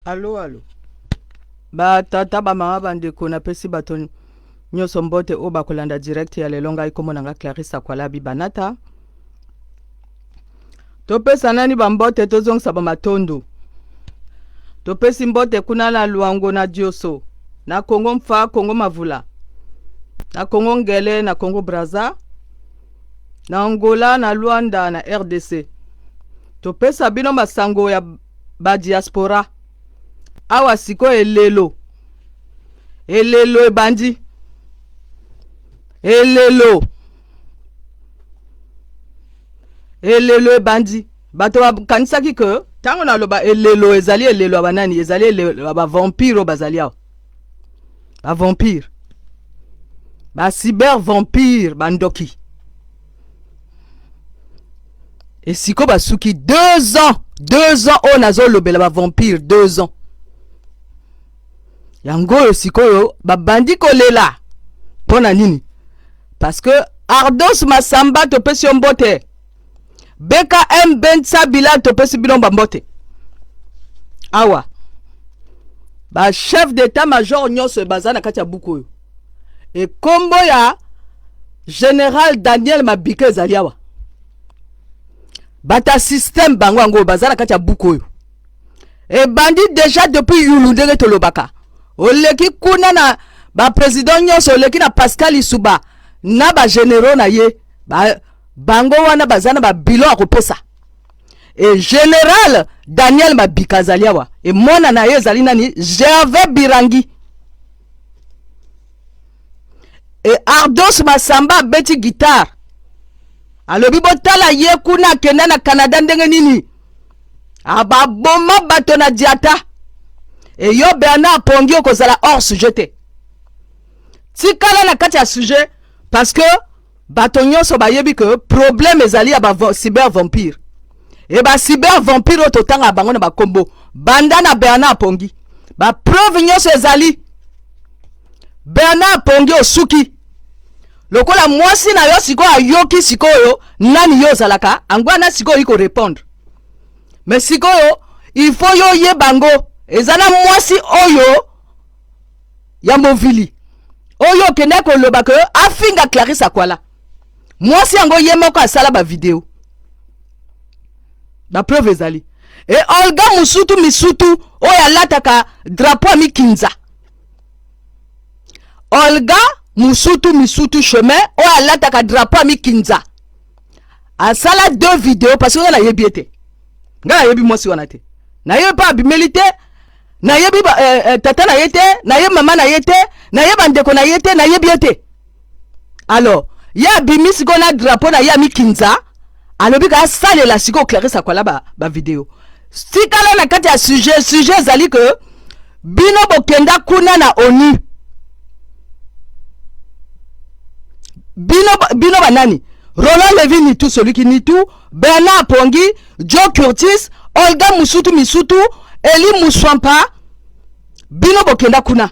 Allo, allo. Ba tata ba mama bandeko na pesi baton nyoso mbote o bakolanda direct ya lelonga ikomo nanga Clarissa Kwalabi banata. Topesa nani bambote tozongisa ba matondo. Topesi mbote kuna na Luango na Dioso. Na Kongo Mfa, Kongo Mavula. Na Kongo Ngele, na Kongo Brazza. Na Angola, na Luanda, na RDC. Topesa bino masango ya ba diaspora. Awa siko elelo. Elelo ebandi. Elelo. Elelo ebandi. Bato kanisa ke tango na loba elelo ezali elelo abanani ezali elelo ba vampiro bazali awa. Ba vampire. Ba cyber vampire bandoki. Et siko basuki 2 ans. 2 ans on azo lobela ba vampire 2 ans. Yango sikoyo ba bandi kolela. Pona nini? Parce que Ardos Masamba to pesi mbote. BKM Bensa Bila to pesi bilomba mbote. Awa. Ba chef d'état-major nyonso bazana kati ya buku. Et kombo ya Général Daniel Mabike Zaliawa. Bata système bango ngo bazana kati ya buku. Et bandi déjà depuis Yulundenge tolobaka. Oleki kuna na ba président nyonso oleki na Pascal Isuba na ba généraux na ye bango wana bazana ba bilo akopesa. Et général Daniel Mabika Zaliawa et mona na ye zali nani Gervais Birangi. Et Ardos Masamba beti guitare. Alobi botala ye kuna kenda na Canada ndenge nini. Aba boma bato na diata. Et yo Bernard Pongi okozala hors sujet. Tikala na kati ya sujet parce que bato nyonso bayebi que problème ezali ya ba cyber vampire. Et ba cyber vampire ototanga bango na bakombo banda na Bernard Pongi. Ba preuve nyonso ezali Bernard Pongi osuki. Lokola mwasi na yo siko ayoki sikoyo nani yo zalaka angwana sikoyo iko répondre. Mais sikoyo il faut yo ye bango ezana mwasi oyo ya movili. Oyo kende ko loba ke afinga Clarissa Kwala. Mwasi yango ye moko asala ba vidéo. Na preuve ezali. Et Olga Musutu Misutu oya lataka drapeau mi Kinza. Olga Musutu Misutu chemin oya lataka drapeau mi Kinza. Asala 2 vidéos parce que na yebiete. Nga yebi mwasi wana te. Na yebi pa bimilité. Na yebi tata na yete, na yebi mama na yete, na yebi bandeko na yete, na yebi yete. Alors, ya bimisi kona drapeau na ya mi Kinza. Alobi ka sale la siko Clarissa Kwala ba vidéo. Sikala na kati ya sujet zali que bino bokenda kuna na ONU. Bino banani? Roland Levy ni tout celui qui ni tout, Bernard Pongi, Joe Curtis, Olga Musutu Misutu, Eli Muswampa. Bino bokenda kuna.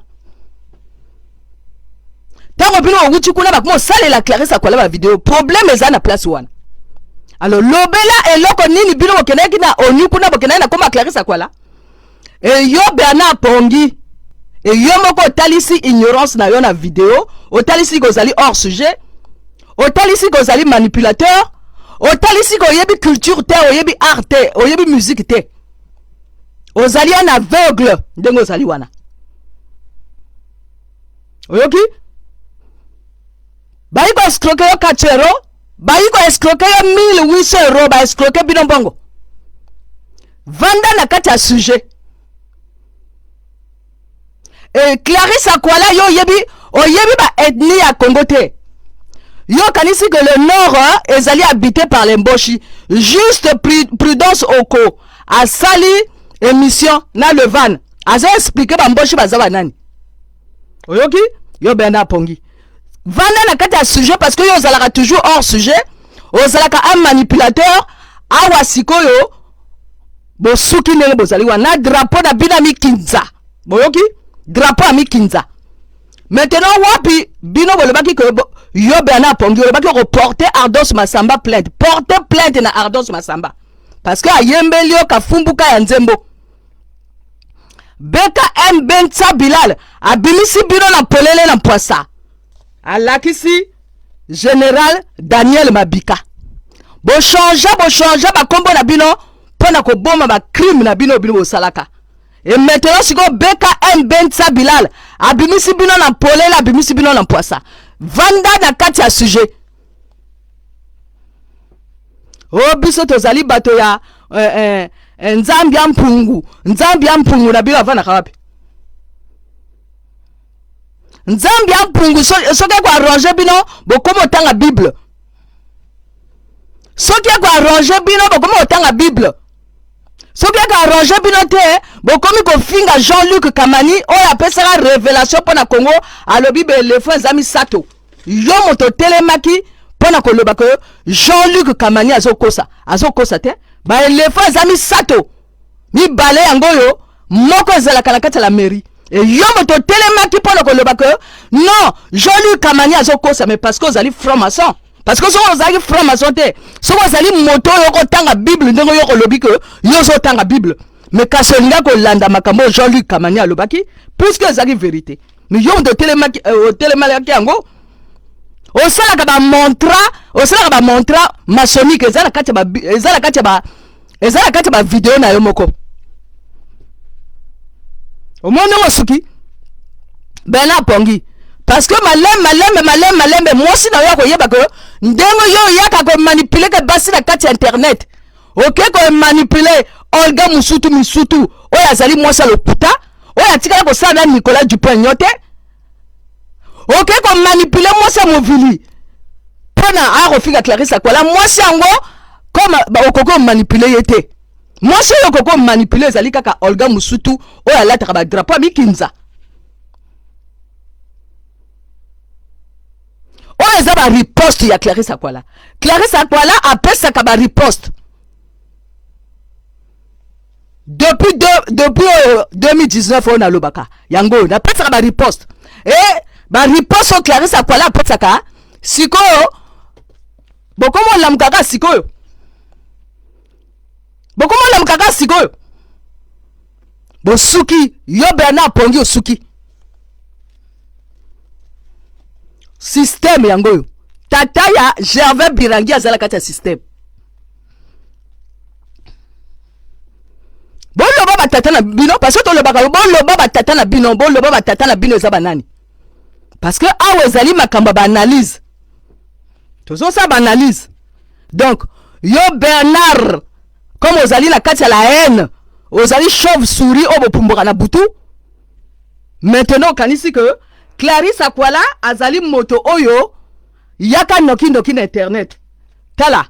Tango bino wuti kuna bakmo sale la Clarissa Kwala ba vidéo. Problème eza na place wana. Alors lobela eloko nini bino bokenda kina ONU kuna bokenda na koma Clarissa Kwala. Et yo Bernard Pongi. Et yo moko talisi ignorance na yo na vidéo, otalisi kozali hors sujet, otalisi kozali manipulateur, otalisi ko yebi culture te, oyebi art te, oyebi musique te. Ozali un aveugle ndengo ozali wana. Oyoki? Baiko escroquer yo 4 euros, baiko escroquer yo 1800 euros, ba escroquer bino bongo. Vanda na kati ya sujet. Et Clarissa Kwala yo yebi ba ethnie ya Congo te. Yo kanisi que le nord ezali habité par les Mboshi. Juste Prudence Oko a sali émission na le van. Aza expliquer ba Mboshi baza nani. Oyoki? Yo Bernard Pongi. Vanda na kati ya sujet parce que yo zalaka toujours hors sujet. Ozalaka un manipulateur. Awa sikoyo bosuki ndenge bozali wana drapeau na binami Kinza. Boyoki? Drapeau ami Kinza. Maintenant wapi bino bolobaki que yo Bernard Pongi bolobaki reporter Ardos Masamba plainte. Porter plainte na Ardos Masamba. Parce que ayembeli yo kafumbuka ya nzembo. BKM Bentsa Bilal abimisi bino na polele na poisa alakisi général Daniel Mabika bo changer ba kombo na bino pona ko boma ba crime na bino bino salaka et maintenant siko BKM Bentsa Bilal abimisi bino na polele abimisi bino na poisa vanda na kati ya sujet o biso tozali bato ya nzambi ya mpungu na bino avana kawapi nzambi ya mpungu soki ko arranger bino bokomo otanga bible soki ko arranger bino bokomo otanga bible soki ko arranger bino te bokomi kofinga Jean-Luc Kamani oyo apesaka révélation pona Congo alobi belefo nzami sato yo moto telemaki pona koloba ko Jean-Luc Kamani azokosa te ba elefo nzami sato mibale yango yo moko ezalaka na kati ya la mairie et yo moto telemaki pona koloba ko non Jean-Luc Kamani azokosa mais parce que ozali franc-maçon parce que soki ozalaki franc-maçon te soki ozali moto oyo okotanga bible ndenge yo kolobi ko yo ozotanga bible mais kasi olinga kolanda makambo Jean-Luc Kamani alobaki puisque ezalaki vérité mais yo moto telemaki yango osalaka ba montra maçonnique ezala kati ba video na yo moko omoni osuki bena pongi parce que malembe mwasi na yo koyeba ko ndenge yo yaka ko manipuler ke basi na kati internet ok ko manipuler Olga Misutu oyo azali mwasi lokuta oyo atikala ko sala Nicolas Dupont-Nyote ok ko manipuler mwasi movili pona arofika Clarisse Akwala mwasi yango comme okoko manipuler yete mwasi okoko manipuler ezali kaka Olga Misutu oyo alataka ba drapeau mikinza oyo eza ba riposte ya Clarisse Akwala apesaka ba riposte depuis 2019 on a lobaka yango na pesaka ba riposte et ba riposte Clarisse Akwala apesaka sikoyo bokomo lamkaka sikoyo bosuki yo Bernard Pongi osuki système yango yo tata ya Gervais Birangi azala kati ya système boloba batata na bino parce que tolobaka boloba batata na bino eza banani parce que awa ezali makambo ba analyse tozo sa ba analyse donc yo Bernard comme ozali na kati ya la haine ozali chauve-souris obo pumboka na butu maintenant kanisi que Clarisse Akwala azali moto oyo yaka noki na internet tala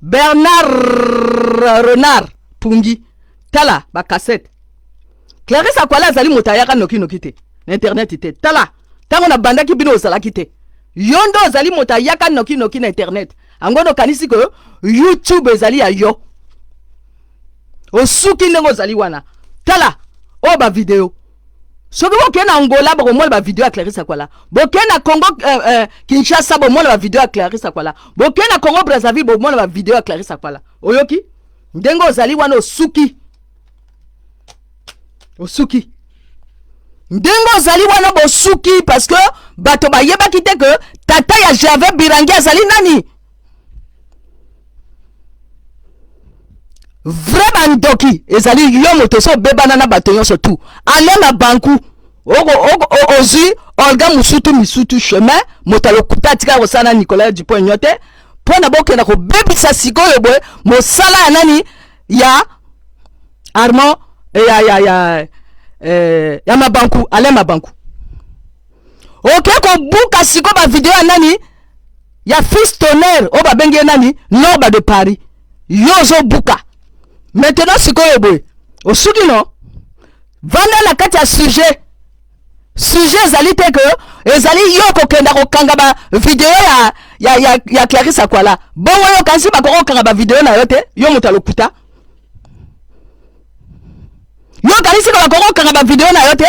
Bernard Renard Pungi tala ba cassette Clarisse Akwala azali moto yaka noki te na internet te tala tango na bandaki bino ozalaki te yondo azali moto yaka noki na internet angono kanisi que YouTube ezali ya yo osuki ndenge ozali wana tala o ba video soki boke na Angola bokomona ba video ya Clarisse Akwala boke na Congo Kinshasa bomona ba video ya Clarisse Akwala boke na Congo Brazzaville bomona ba video ya Clarisse Akwala oyoki ndenge ozali wana osuki ndenge ozali wana bosuki parce que bato bayebaki te que tata ya Gervais Birangi azali nani vraiment ndoki ezali yo moto so bebana na bato nyonso tout ale na banku ozwi Olga Misutu chemin moto alokuta atika kosala Nicolas Dupont-Nyote pona bokenda kobebisa sikoyo boye mosala ya nani ya Armand ya mabanku ale mabanku ok kobuka siko ba video ya nani ya Fils Tonnerre o babenge nani Noba de Paris yo zo buka maintenant sikoyo boye osuki no vanda na kati ya sujet ezali te que ezali yo kokenda kokanga ba video ya Clarisse Akwala bongo yo kasi bakokanga ba video na yo te yo moto alokuta yo kanisi bakokanga ba video na yo te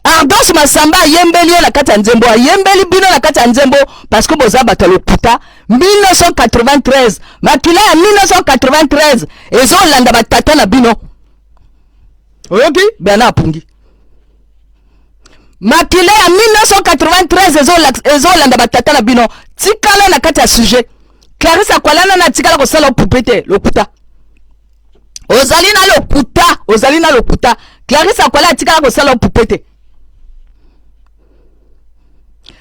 Ardence Masamba yembeli na kati ya nzembo ayembeli bino na kati ya nzembo parce que boza bato lokuta 1993 makila ya 1993 ezolanda batata na bino oyoki Bernard Apongi makila ya 1993 ezolanda batata na bino tikala na kati ya sujet Clarisse Akwala na tikala kosala poupete lokuta ozali na lokuta Clarisse Akwala tikala kosala poupete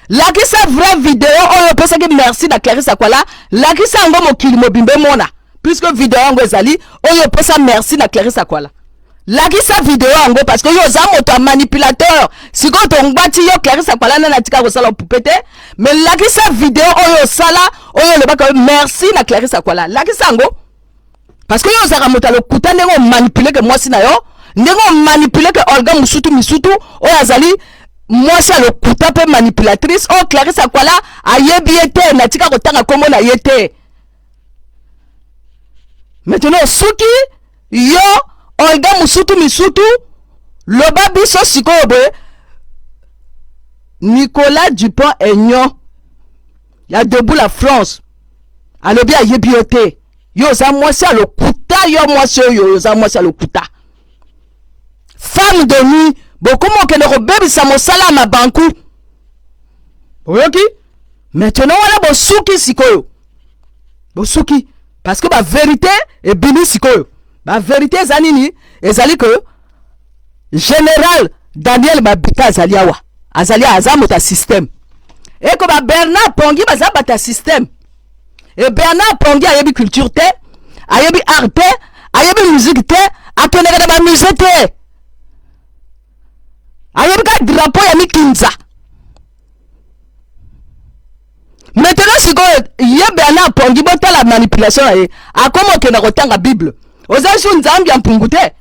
lakisa vraie vidéo oyo pesaki merci na Clarisse Akwala lakisa yango mokili mobimbe mona puisque vidéo yango ezali oyo pesa merci na Clarisse Akwala lakisa vidéo yango parce que yo za moto manipulateur siko tongbati yo Clarisse Akwala na tika kosala poupete mais lakisa vidéo oyo sala oyo le baka merci na Clarisse Akwala lakisa yango parce que yo za moto lokuta ndenge manipuler que mwasi na yo ndenge manipuler que Olga Misutu oyo azali mwasi lokuta pe manipulatrice o Clarisse Akwala ayebi ete na tika kotanga kombo na yete maintenant suki yo Olga Misutu loba biso sikoyo boye Nicolas Dupont-Aignan ya Debout la France alobi ayebi yote yo za mwasi lokuta yo mwasi yo za mwasi lokuta femme de nuit bokomo kende kobebisa mosala ma banku oyoki maintenant wana bosuki sikoyo bosuki parce que ba vérité et bini sikoyo ba vérité zanini ezali que général Daniel Mabika azali awa azali azamu ta système et que ba Bernard Apongi bazaba ta système et Bernard Apongi ayebi culture te ayebi art te ayebi musique te akeneka ba musée te ayebi ka drapeau ya mikinza maintenant siko ye Bernard Apongi bota la manipulation ye akomo kena kotanga Bible ozayi su nzambi ya mpungu te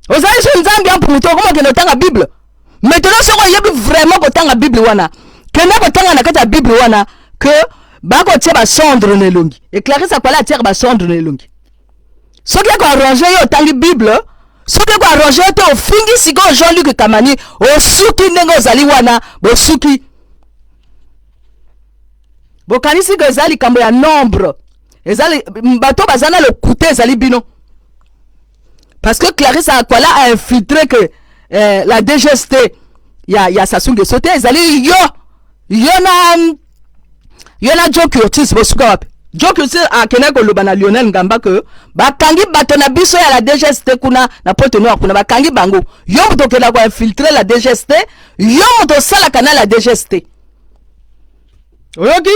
ozayi su nzambi ya mpungu te okomo kena kotanga Bible maintenant soko yebi vraiment kotanga Bible wana kena kotanga na kati ya Bible wana que bako tia ba sondre na elongi et Clarisse Akwala tia ba sondre na elongi soki ko arranger yo tangi Bible soki ko arranger te ofingi siko Jean-Luc Kamani osuki ndenge ozali wana bosuki bokanisi que ezali kambo ya nombre ezali bato bazana le coûter ezali bino parce que Clarisse Akwala a infiltré que la DGST ya Sassou Nguesso te ezali yo na Joe Curtis bosuka wapi Joe Curtis akene koloba na Lionel Ngamba que bakangi bato na biso ya la DGST kuna na Pointe Noire kuna bakangi bango yo moto kena ko infiltrer la DGST yo moto sala kana la DGST oyoki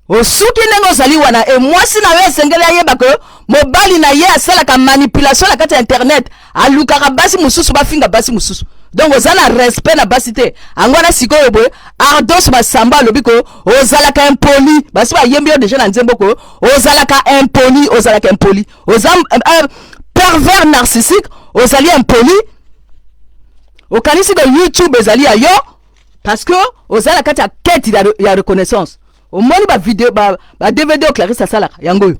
osuki ndenge ozali wana e mwasi na yo esengeli ayeba ke mobali na ye asalaka manipulation na kati ya internet alukaka basi mususu bafinga basi mususu donc ozala respect na basi te angwana sikoyo boye Ardos Masamba alobi ko ozalaka impoli basi bayembi yo déjà na nzembo ko ozalaka impoli pervers narcissique ozali impoli okanisi ko YouTube ezali ya yo parce que ozala kati ya quête ya reconnaissance au moins ba vidéo ba DVD Clarisse asalaka yango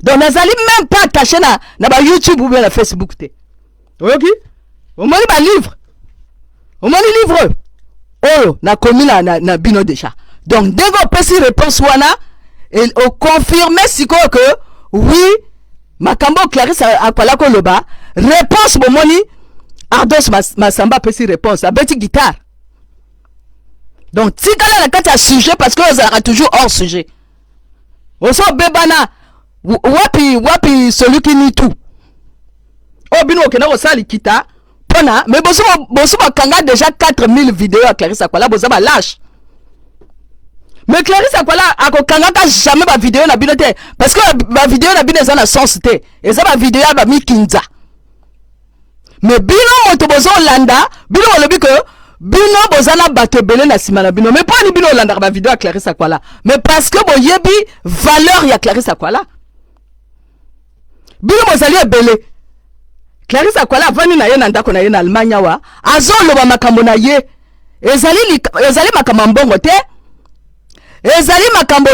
donc nazali même pas attaché na ba YouTube ou bien na Facebook te oyoki au moins ba livre oh na komi na bino déjà donc dès qu'on peut si réponse wana et au confirmer siko que oui makambo Clarisse Akwala ko loba réponse bomoni Ardos Masamba peut si réponse a petit guitare. Donc, tikala na kati ya sujet parce que vous aurez toujours hors sujet. Oso bebana wapi celui qui nie tout. Oh bino okena osali kita pona mais boso kanga déjà 4000 vidéos à Clarisse Akwala boza ba lâche. Mais Clarisse Akwala akokanga ka jamais ba vidéo na bino te parce que ba vidéo na bino eza na sens te. Eza ba vidéo ba mikinza. Mais bino moto bozo landa bino olobi que bino bozana bato belé na sima na bino mais pas ni bino landa ba vidéo à Clarisse Akwala mais parce que boyebi valeur ya Clarisse Akwala bino bozali belé Clarisse Akwala avani na ye na ndako na ye na Allemagne wa azoloba makambo na ye ezali makambo mbongo te ezali makambo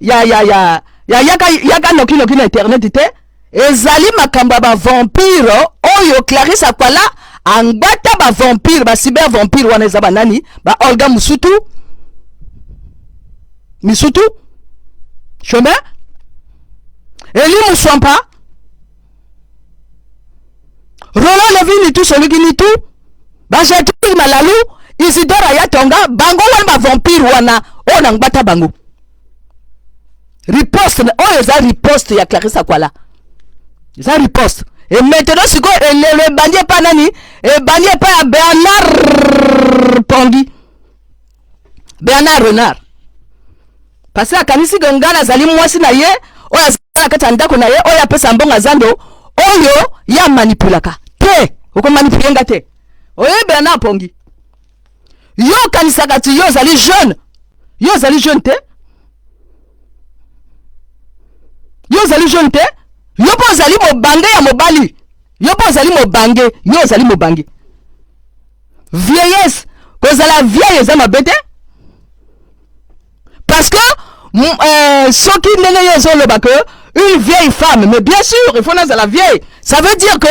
yaka noki na internet te ezali makambo ba vampire oyo Clarisse Akwala angbata ba vampire ba cyber vampire wana eza banani ba Olga Misutu misutu chemin Eli Moussouampa Roland Levi ni tout celui qui ni tout Bajati Malalu Isidore Ayatonga bango wana vampire wana ona ngbata bango riposte eza riposte ya Clarisse Akwala eza riposte et maintenant siko le bandie pa nani e bandie pa ya Bernard Pongi Bernard Renard parce que akanisi ngana zali mwasi na ye oya zala kata ndako na ye oya pesa mbonga zando oyo ya manipulaka te uko manipulenga te oye Bernard Pongi yo kanisaka ti yo zali jeune te yo po zali mobange ya mobali yo po zali mobange yo zali mobange vieillesse kozala vieille eza mabete parce que soki ndenge yo ezoloba que une vieille femme mais bien sûr il faut nazala vieille ça veut dire que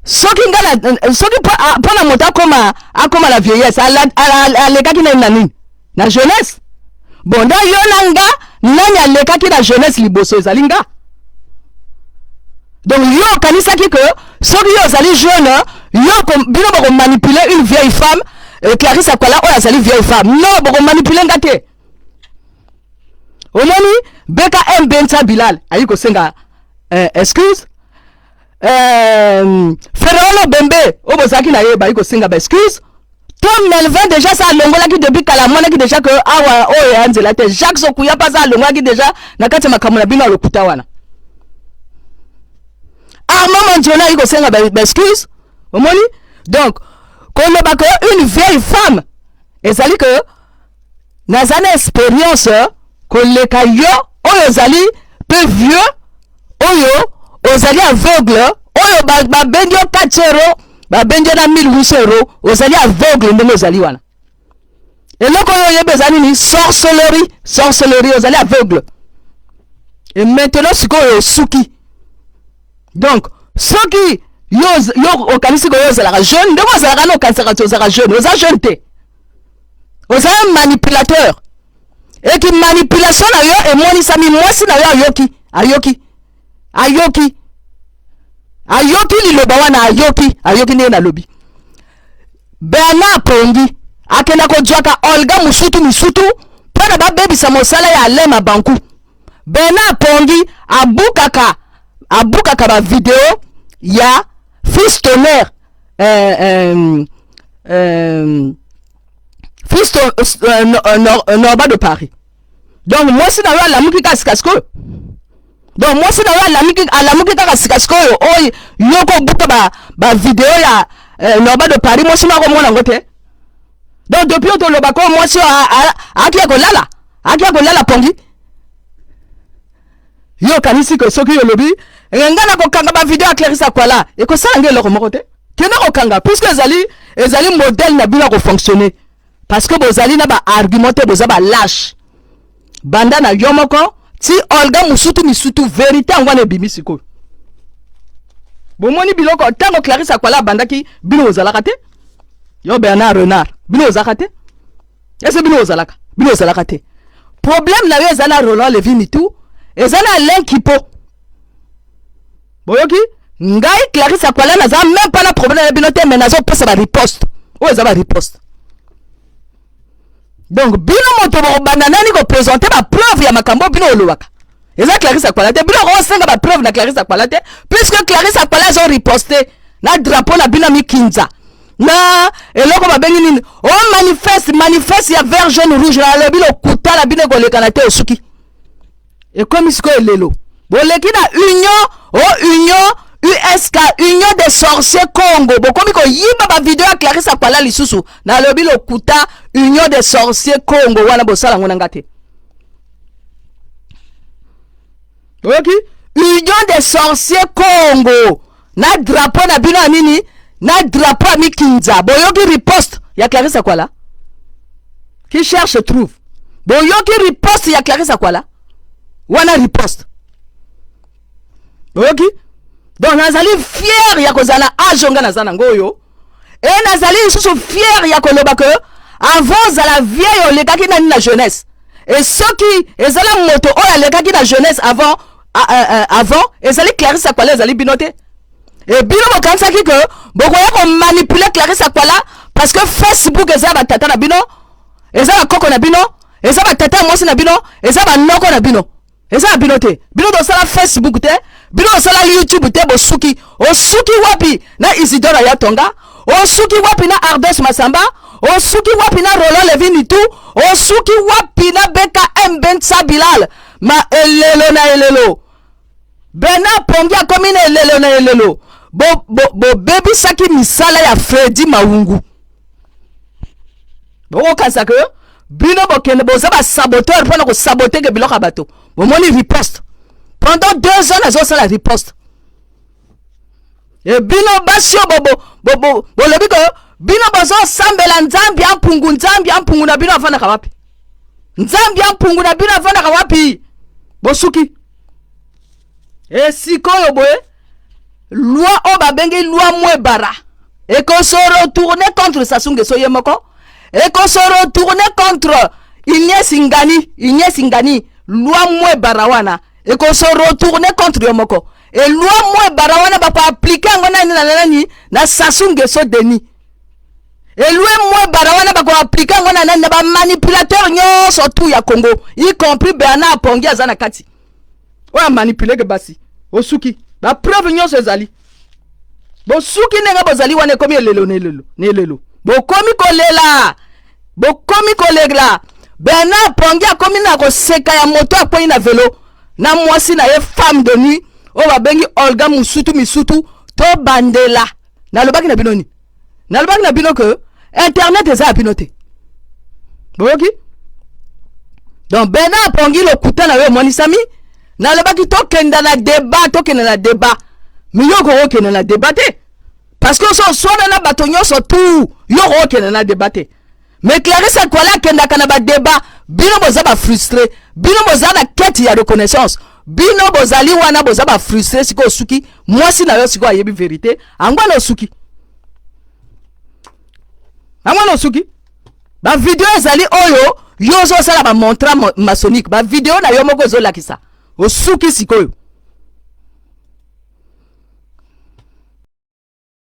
soki ngana soki pona moto akoma la vieillesse alekaki na nini na jeunesse bon nda yo nanga nani alekaki na jeunesse liboso ezali nga donc yo kanisaki que soki yo ozali jeune yo bino boko manipuler une vieille femme Clarisse Akwala oyo azali vieille femme non boko manipuler nga te omoni BKM Benta Bilal ayi kosenga excuse Ferrolo Bembe obozaki na ye bayi kosenga ba excuse Tom Melvin déjà ça longolaki depuis kala monaki déjà que awa oyo anzela te Jacques Sokuya pas ça longolaki déjà na kati makamuna bino lokuta wana Armand Mandiona yi kosenga ba excuse omoni donc koloba que une vieille femme ezali que nazana expérience koleka yo oyo zali peu vieux oyo ozali aveugle oyo babendi yo 4 euros babendi na 1800 euros ozali aveugle ndenge ozali wana eloko oyo yebe ezali ni sorcellerie ozali aveugle et maintenant sikoyo suki donc soki yo okanisi ko yo ozalaka jeune ndenge ozalaka na okanisaka te ozalaka jeune oza jeune te ozali manipulateur et qui manipulation na yo emonisami mwasi na yo ayoki liloba wana ayoki ne na lobi Bernard Pongi akenda ko jwaka Olga misutu pona babebisa mosala ya Alema Banku Bernard Pongi abukaka ba video ya fils tonnerre fils Norba de Paris donc moi si na yo alamuki kasikasko donc moi si na yo alamuki kasikasko oyo yoko buka ba video ya Norba de Paris moi si na ko mona ngote donc depuis to loba ko moi si akia ko lala Pongi yo kanisi ko soki yo lobi ngana ko kanga ba video ya Clarisse Akwala e ko sala ngelo ko mokote kena ko kanga puisque ezali modèle na bino ko fonctionner parce que bozali na ba argumenter boza ba lâche banda na yomoko ti Olga misutu vérité ngwana bimisi ko bomoni biloko tango Clarisse Akwala bandaki bino ozalaka te yo Bernard Renard bino ozalaka te ese bino ozalaka te problème na yo ezala Roland Levi ni tout ezala l'enkipo boyoki ngai Clarisse Akwala naza même pas na problème na bino te mais nazo pesa ba riposte o ezaba riposte donc bino moto bana nani ko présenter ba preuve ya makambo bino olobaka eza Clarisse Akwala te bino ko senga ba preuve na Clarisse Akwala te puisque Clarisse Akwala zo riposter na drapeau na bino mikinza na eloko babengi nini o manifeste ya vert jaune rouge na bino kutala bino ko lekana te osuki et comme isko elelo boleki na union USK Union des Sorciers Congo bokomi ko yimba ba video ya Clarisse Akwala lisusu na lobi lokuta Union des Sorciers Congo wana bosala ngona ngate ok Union des Sorciers Congo na drapeau na bino nini na drapeau mikinza boyoki riposte ya Clarisse Akwala qui cherche trouve boyoki riposte ya Clarisse Akwala wana riposte ok donc nazali fier ya kozala ajonga nazana ngoyo et nazali susu fier ya koloba que avant za la vieille olekaki nani na jeunesse et ceux qui ezala moto oya lekaki na jeunesse avant ezali Clarisse Akwala ezali binote et bino bokanisaki que bokoya ko manipuler Clarisse Akwala parce que Facebook eza ba tata na bino eza ba koko na bino eza ba tata mwasi na bino eza ba noko na bino eza bino te bino do sala Facebook te bino do sala YouTube te bosuki osuki wapi na Isidora Yatonga osuki wapi na Ardos Masamba osuki wapi na Roland Levin tout osuki wapi na BKM Bensa Bilal ma elelo na elelo Bena Pongi a komi na elelo na elelo bo baby saki misala ya Freddy Maungu bo kansa que bino bokende boza ba saboteur pona ko saboter ke biloko bato bo moni riposte pendant 2 ans nazo sala riposte et bino basio bo lobi ko bino bozo sambela nzambi ampungu na bino afana kawapi nzambi ampungu na bino afana kawapi bosuki et sikoyo boye loi o babengi loi mwebara et qu'on se retourne contre Sassou Nguesso yemoko et qu'on se retourne contre Ignace Ngani loi mwebara wana et qu'on se retourne contre yomoko et loi mwebara wana ba appliquer ngona nani na Sassou Nguesso Denis et loi mwebara wana ba appliquer ngona nani ba manipulateur nyonso tout ya Congo y compris Bernard Pongi azana kati oya manipuler ke basi osuki ba preuve nyonso ezali bosuki nenga bozali wana komi elelo bokomi kolela Bernard Pongi akomi na koseka ya moto akwei na velo na mwasi na ye femme de nuit o babengi Olga Misutu to bandela nalobaki na bino ni nalobaki na bino que internet eza ya bino te boyoki donc Bernard Pongi lokuta na yo monisami nalobaki tokenda na débat miyoko okenda na débat te parce que so na bato nyonso tout yoko okenda na débat te mais Clarisse Akwala kenda na ba débat bino boza ba frustré bino boza na quête ya reconnaissance bino bozali wana boza ba frustré siko suki mwasi na yo siko ayebi vérité angwana suki ba vidéo ezali oyo yozo sala ba montra maçonnique ba vidéo na yo moko zo lakisa osuki sikoyo